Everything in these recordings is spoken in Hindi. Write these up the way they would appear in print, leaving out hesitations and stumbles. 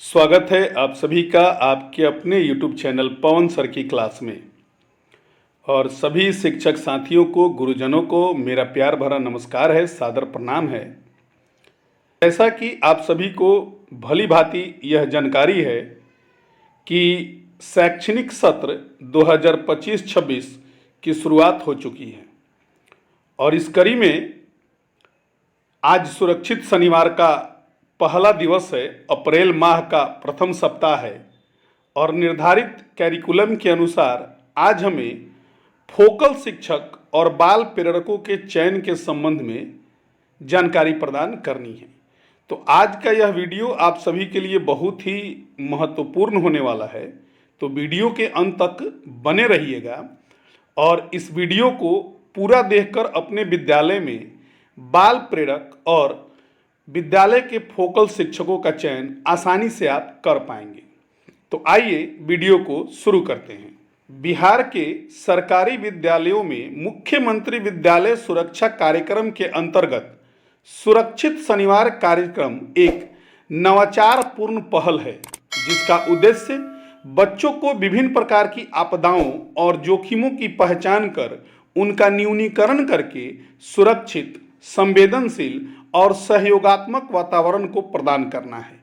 स्वागत है आप सभी का आपके अपने YouTube चैनल पवन सर की क्लास में। और सभी शिक्षक साथियों को, गुरुजनों को मेरा प्यार भरा नमस्कार है, सादर प्रणाम है। जैसा कि आप सभी को भली भांति यह जानकारी है कि शैक्षणिक सत्र 2025-26 की शुरुआत हो चुकी है और इस कड़ी में आज सुरक्षित शनिवार का पहला दिवस है। अप्रैल माह का प्रथम सप्ताह है और निर्धारित कैरिकुलम के अनुसार आज हमें फोकल शिक्षक और बाल प्रेरकों के चयन के संबंध में जानकारी प्रदान करनी है। तो आज का यह वीडियो आप सभी के लिए बहुत ही महत्वपूर्ण होने वाला है, तो वीडियो के अंत तक बने रहिएगा और इस वीडियो को पूरा देखकर अपने विद्यालय में बाल प्रेरक और विद्यालय के फोकल शिक्षकों का चयन आसानी से आप कर पाएंगे। तो आइए वीडियो को शुरू करते हैं। बिहार के सरकारी विद्यालयों में मुख्यमंत्री विद्यालय सुरक्षा कार्यक्रम के अंतर्गत सुरक्षित शनिवार कार्यक्रम एक नवाचारपूर्ण पहल है, जिसका उद्देश्य बच्चों को विभिन्न प्रकार की आपदाओं और जोखिमों की पहचान कर उनका न्यूनीकरण करके सुरक्षित, संवेदनशील और सहयोगात्मक वातावरण को प्रदान करना है।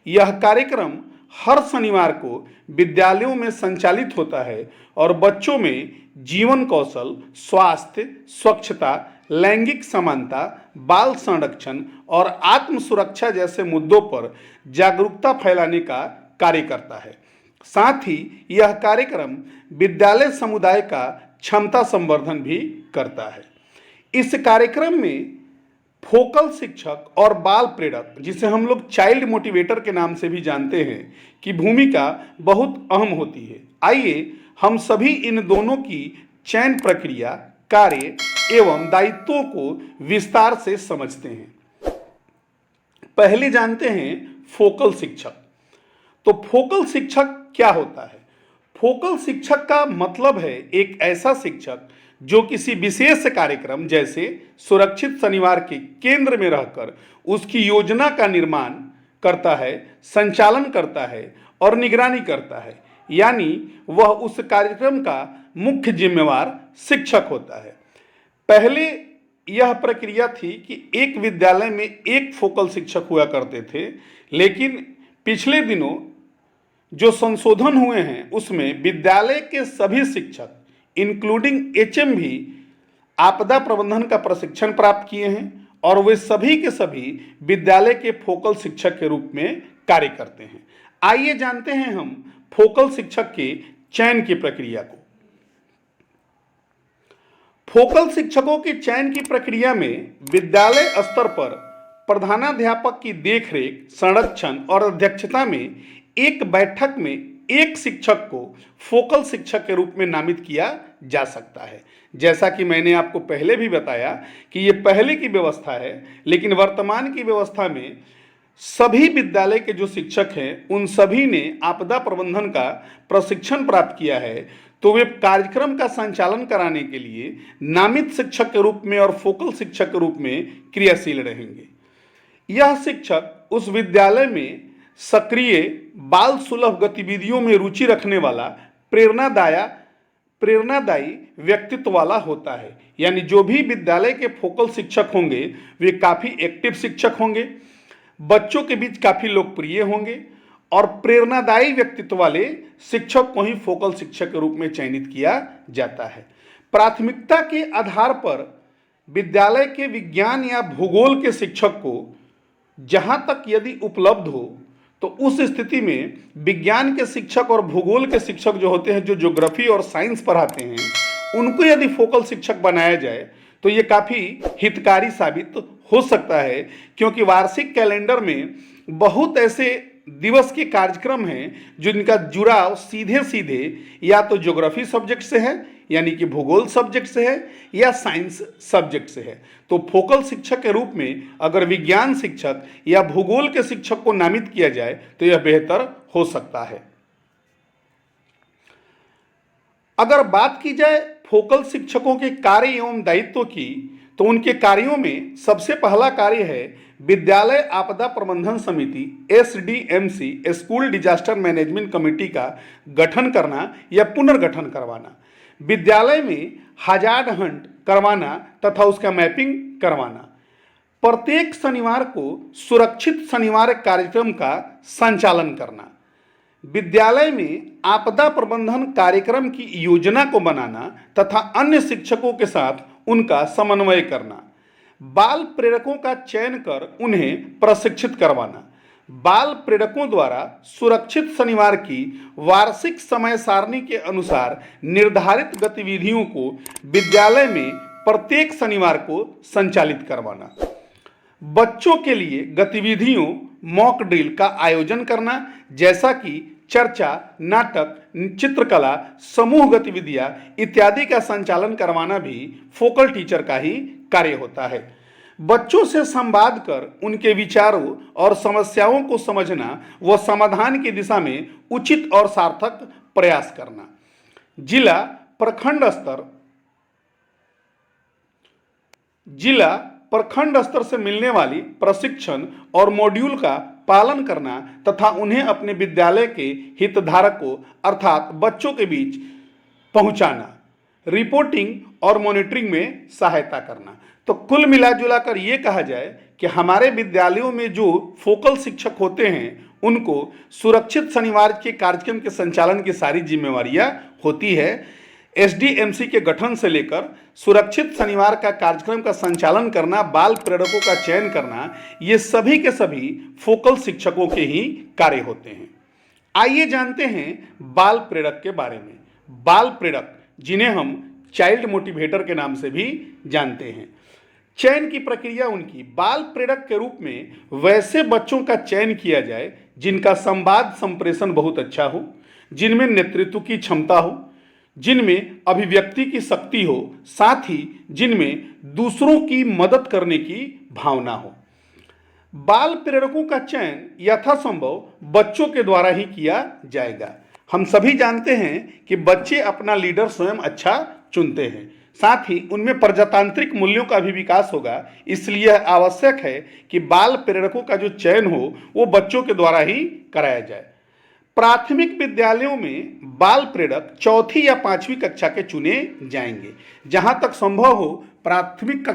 यह कार्यक्रम हर शनिवार को विद्यालयों में संचालित होता है और बच्चों में जीवन कौशल, स्वास्थ्य, स्वच्छता, लैंगिक समानता, बाल संरक्षण और आत्म सुरक्षा जैसे मुद्दों पर जागरूकता फैलाने का कार्य करता है। साथ ही यह कार्यक्रम विद्यालय समुदाय का क्षमता संवर्धन भी करता है। इस कार्यक्रम में फोकल शिक्षक और बाल प्रेरक, जिसे हम लोग चाइल्ड मोटिवेटर के नाम से भी जानते हैं, की भूमिका बहुत अहम होती है। आइए हम सभी इन दोनों की चयन प्रक्रिया, कार्य एवं दायित्वों को विस्तार से समझते हैं। पहले जानते हैं फोकल शिक्षक। तो फोकल शिक्षक क्या होता है? फोकल शिक्षक का मतलब है एक ऐसा शिक्षक जो किसी विशेष कार्यक्रम जैसे सुरक्षित शनिवार के केंद्र में रहकर उसकी योजना का निर्माण करता है, संचालन करता है और निगरानी करता है। यानी वह उस कार्यक्रम का मुख्य जिम्मेवार शिक्षक होता है। पहले यह प्रक्रिया थी कि एक विद्यालय में एक फोकल शिक्षक हुआ करते थे, लेकिन पिछले दिनों जो संशोधन हुए हैं उसमें विद्यालय के सभी शिक्षक इंक्लूडिंग एचएम भी आपदा प्रबंधन का प्रशिक्षण प्राप्त किए हैं और वे सभी के सभी विद्यालय के फोकल शिक्षक के रूप में कार्य करते हैं। आइए जानते हैं हम फोकल शिक्षक के चयन की प्रक्रिया को। फोकल शिक्षकों के चयन की प्रक्रिया में विद्यालय स्तर पर प्रधानाध्यापक की देखरेख, संरक्षण और अध्यक्षता में एक बैठक में एक शिक्षक को फोकल शिक्षक के रूप में नामित किया जा सकता है। जैसा कि मैंने आपको पहले भी बताया कि ये पहले की व्यवस्था है, लेकिन वर्तमान की व्यवस्था में सभी विद्यालय के जो शिक्षक हैं उन सभी ने आपदा प्रबंधन का प्रशिक्षण प्राप्त किया है, तो वे कार्यक्रम का संचालन कराने के लिए नामित शिक्षक के रूप में और फोकल शिक्षक के रूप में क्रियाशील रहेंगे। यह शिक्षक उस विद्यालय में सक्रिय, बाल सुलभ गतिविधियों में रुचि रखने वाला, प्रेरणादायी व्यक्तित्व वाला होता है। यानी जो भी विद्यालय के फोकल शिक्षक होंगे वे काफ़ी एक्टिव शिक्षक होंगे, बच्चों के बीच काफ़ी लोकप्रिय होंगे और प्रेरणादायी व्यक्तित्व वाले शिक्षक को ही फोकल शिक्षक के रूप में चयनित किया जाता है। प्राथमिकता के आधार पर विद्यालय के विज्ञान या भूगोल के शिक्षक को जहाँ तक यदि उपलब्ध हो, तो उस स्थिति में विज्ञान के शिक्षक और भूगोल के शिक्षक जो होते हैं, जो ज्योग्राफी और साइंस पढ़ाते हैं, उनको यदि फोकल शिक्षक बनाया जाए तो ये काफ़ी हितकारी साबित हो सकता है, क्योंकि वार्षिक कैलेंडर में बहुत ऐसे दिवस के कार्यक्रम हैं जिनका जुड़ाव सीधे सीधे या तो ज्योग्राफी सब्जेक्ट से है, यानी कि भूगोल सब्जेक्ट से है, या साइंस सब्जेक्ट से है। तो फोकल शिक्षक के रूप में अगर विज्ञान शिक्षक या भूगोल के शिक्षक को नामित किया जाए तो यह बेहतर हो सकता है। अगर बात की जाए फोकल शिक्षकों के कार्य एवं दायित्व की, तो उनके कार्यों में सबसे पहला कार्य है विद्यालय आपदा प्रबंधन समिति SDMC school disaster management committee का गठन करना या पुनर्गठन करवाना, विद्यालय में हजार्ड हंट करवाना तथा उसका मैपिंग करवाना, प्रत्येक शनिवार को सुरक्षित शनिवार कार्यक्रम का संचालन करना, विद्यालय में आपदा प्रबंधन कार्यक्रम की योजना को बनाना तथा अन्य शिक्षकों के साथ उनका समन्वय करना, बाल प्रेरकों का चयन कर उन्हें प्रशिक्षित करवाना, बाल प्रेरकों द्वारा सुरक्षित शनिवार की वार्षिक समय सारणी के अनुसार निर्धारित गतिविधियों को विद्यालय में प्रत्येक शनिवार को संचालित करवाना, बच्चों के लिए गतिविधियों मॉक ड्रिल का आयोजन करना, जैसा कि चर्चा, नाटक, चित्रकला, समूह गतिविधियां इत्यादि का संचालन करवाना भी फोकल टीचर का ही कार्य होता है। बच्चों से संवाद कर उनके विचारों और समस्याओं को समझना व समाधान की दिशा में उचित और सार्थक प्रयास करना, जिला प्रखंड स्तर से मिलने वाली प्रशिक्षण और मॉड्यूल का पालन करना तथा उन्हें अपने विद्यालय के हितधारकों अर्थात बच्चों के बीच पहुंचाना, रिपोर्टिंग और मॉनिटरिंग में सहायता करना। तो कुल मिलाजुला कर ये कहा जाए कि हमारे विद्यालयों में जो फोकल शिक्षक होते हैं उनको सुरक्षित शनिवार के कार्यक्रम के संचालन की सारी जिम्मेवारियां होती है। एसडीएमसी के गठन से लेकर सुरक्षित शनिवार का कार्यक्रम का संचालन करना, बाल प्रेरकों का चयन करना, ये सभी के सभी फोकल शिक्षकों के ही कार्य होते हैं। आइए जानते हैं बाल प्रेरक के बारे में। बाल प्रेरक, जिन्हें हम चाइल्ड मोटिवेटर के नाम से भी जानते हैं, चयन की प्रक्रिया उनकी, बाल प्रेरक के रूप में वैसे बच्चों का चयन किया जाए जिनका संवाद संप्रेषण बहुत अच्छा हो, जिनमें नेतृत्व की क्षमता हो, जिनमें अभिव्यक्ति की शक्ति हो, साथ ही जिनमें दूसरों की मदद करने की भावना हो। बाल प्रेरकों का चयन यथासंभव बच्चों के द्वारा ही किया जाएगा। हम सभी जानते हैं कि बच्चे अपना लीडर स्वयं अच्छा चुनते हैं, साथ ही उनमें प्रजातांत्रिक मूल्यों का भी विकास होगा। इसलिए आवश्यक है कि बाल प्रेरकों का जो चयन हो वो बच्चों के द्वारा ही कराया जाए। प्राथमिक विद्यालयों में बाल प्रेरक चौथी या पांचवी कक्षा के चुने जाएंगे। जहां तक संभव हो प्राथमिक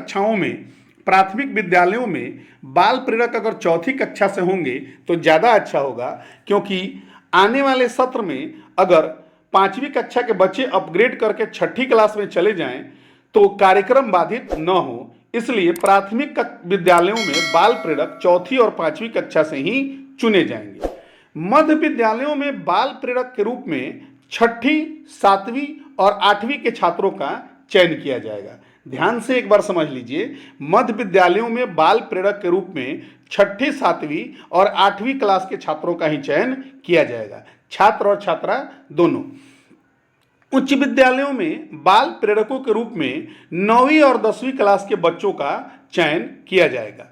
विद्यालयों में बाल प्रेरक अगर चौथी कक्षा से होंगे तो ज़्यादा अच्छा होगा, क्योंकि आने वाले सत्र में अगर पांचवी कक्षा के बच्चे अपग्रेड करके छठी क्लास में चले जाएं तो कार्यक्रम बाधित न हो। इसलिए प्राथमिक विद्यालयों में बाल प्रेरक चौथी और पांचवी कक्षा से ही चुने जाएंगे। मध्य विद्यालयों में बाल प्रेरक के रूप में छठी, सातवीं और आठवीं के छात्रों का चयन किया जाएगा। ध्यान से एक बार समझ लीजिए, मध्य विद्यालयों में बाल प्रेरक के रूप में छठी, सातवीं और आठवीं क्लास के छात्रों का ही चयन किया जाएगा, छात्र और छात्रा दोनों। उच्च विद्यालयों में बाल प्रेरकों के रूप में 9वीं और 10वीं क्लास के बच्चों का चयन किया जाएगा।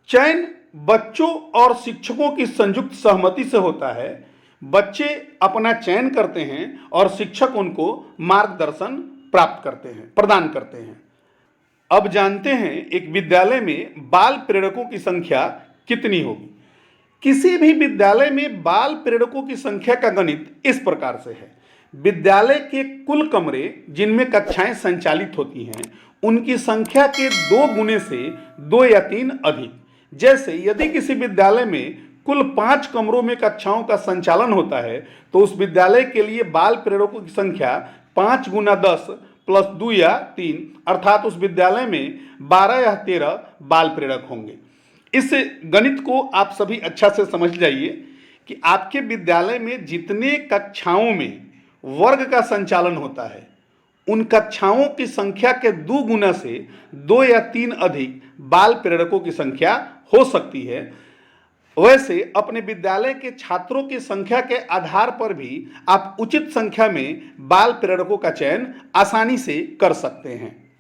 चयन बच्चों और शिक्षकों की संयुक्त सहमति से होता है। बच्चे अपना चयन करते हैं और शिक्षक उनको मार्गदर्शन प्रदान करते हैं। अब जानते हैं एक विद्यालय में बाल प्रेरकों की संख्या कितनी होगी। किसी भी विद्यालय में बाल प्रेरकों की संख्या का गणित इस प्रकार से है। विद्यालय के कुल कमरे जिनमें कक्षाएं संचालित होती हैं उनकी संख्या के 2 गुने से 2 या 3 अधिक। जैसे यदि किसी विद्यालय में कुल 5 कमरों में कक्षाओं का संचालन होता है तो उस विद्यालय के लिए बाल प्रेरकों की संख्या 5 गुना 10 प्लस 2 या 3 अर्थात उस विद्यालय में 12 या 13 बाल प्रेरक होंगे। इस गणित को आप सभी अच्छा से समझ जाइए कि आपके विद्यालय में जितने कक्षाओं में वर्ग का संचालन होता है उन कक्षाओं की संख्या के 2 गुना से 2 या 3 अधिक बाल प्रेरकों की संख्या हो सकती है। वैसे अपने विद्यालय के छात्रों की संख्या के आधार पर भी आप उचित संख्या में बाल प्रेरकों का चयन आसानी से कर सकते हैं।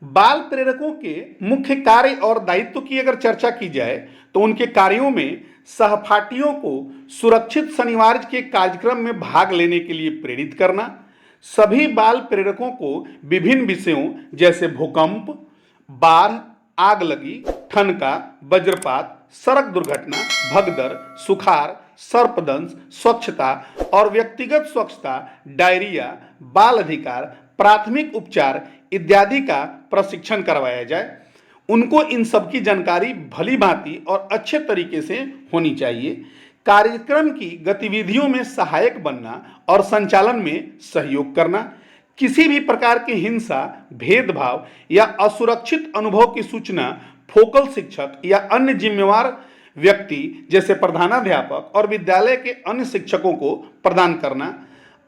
बाल प्रेरकों के मुख्य कार्य और दायित्व की अगर चर्चा की जाए तो उनके कार्यों में सहपाठियों को सुरक्षित शनिवार के कार्यक्रम में भाग लेने के लिए प्रेरित करना, सभी बाल प्रेरकों को विभिन्न विषयों जैसे भूकंप, बाढ़ आग लगी, ठनका, वज्रपात, सड़क दुर्घटना, भगदड़, सुखाड़, सर्पदंश, स्वच्छता और व्यक्तिगत स्वच्छता, डायरिया, बाल अधिकार, प्राथमिक उपचार इत्यादि का प्रशिक्षण करवाया जाए। उनको इन सब की जानकारी भली भांति और अच्छे तरीके से होनी चाहिए। कार्यक्रम की गतिविधियों में सहायक बनना और संचालन में सहयोग करना, किसी भी प्रकार की हिंसा, भेदभाव या असुरक्षित अनुभव की सूचना फोकल शिक्षक या अन्य जिम्मेवार व्यक्ति जैसे प्रधानाध्यापक और विद्यालय के अन्य शिक्षकों को प्रदान करना,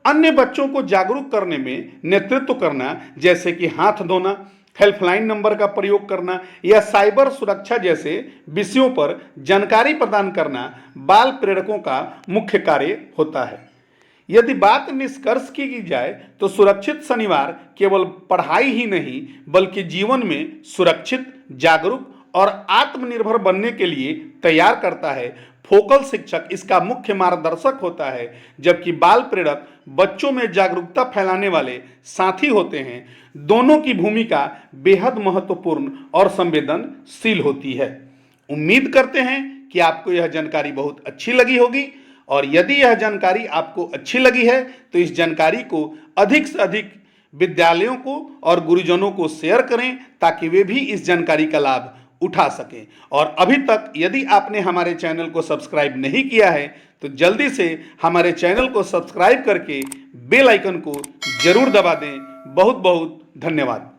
अन्य बच्चों को जागरूक करने में नेतृत्व करना, जैसे कि हाथ धोना, हेल्पलाइन नंबर का प्रयोग करना या साइबर सुरक्षा जैसे विषयों पर जानकारी प्रदान करना बाल प्रेरकों का मुख्य कार्य होता है। यदि बात निष्कर्ष की जाए तो सुरक्षित शनिवार केवल पढ़ाई ही नहीं बल्कि जीवन में सुरक्षित, जागरूक और आत्मनिर्भर बनने के लिए तैयार करता है। फोकल शिक्षक इसका मुख्य मार्गदर्शक होता है, जबकि बाल प्रेरक बच्चों में जागरूकता फैलाने वाले साथी होते हैं। दोनों की भूमिका बेहद महत्वपूर्ण और संवेदनशील होती है। उम्मीद करते हैं कि आपको यह जानकारी बहुत अच्छी लगी होगी, और यदि यह जानकारी आपको अच्छी लगी है तो इस जानकारी को अधिक से अधिक विद्यालयों को और गुरुजनों को शेयर करें ताकि वे भी इस जानकारी का लाभ उठा सकें। और अभी तक यदि आपने हमारे चैनल को सब्सक्राइब नहीं किया है तो जल्दी से हमारे चैनल को सब्सक्राइब करके बेल आइकन को जरूर दबा दें। बहुत बहुत धन्यवाद।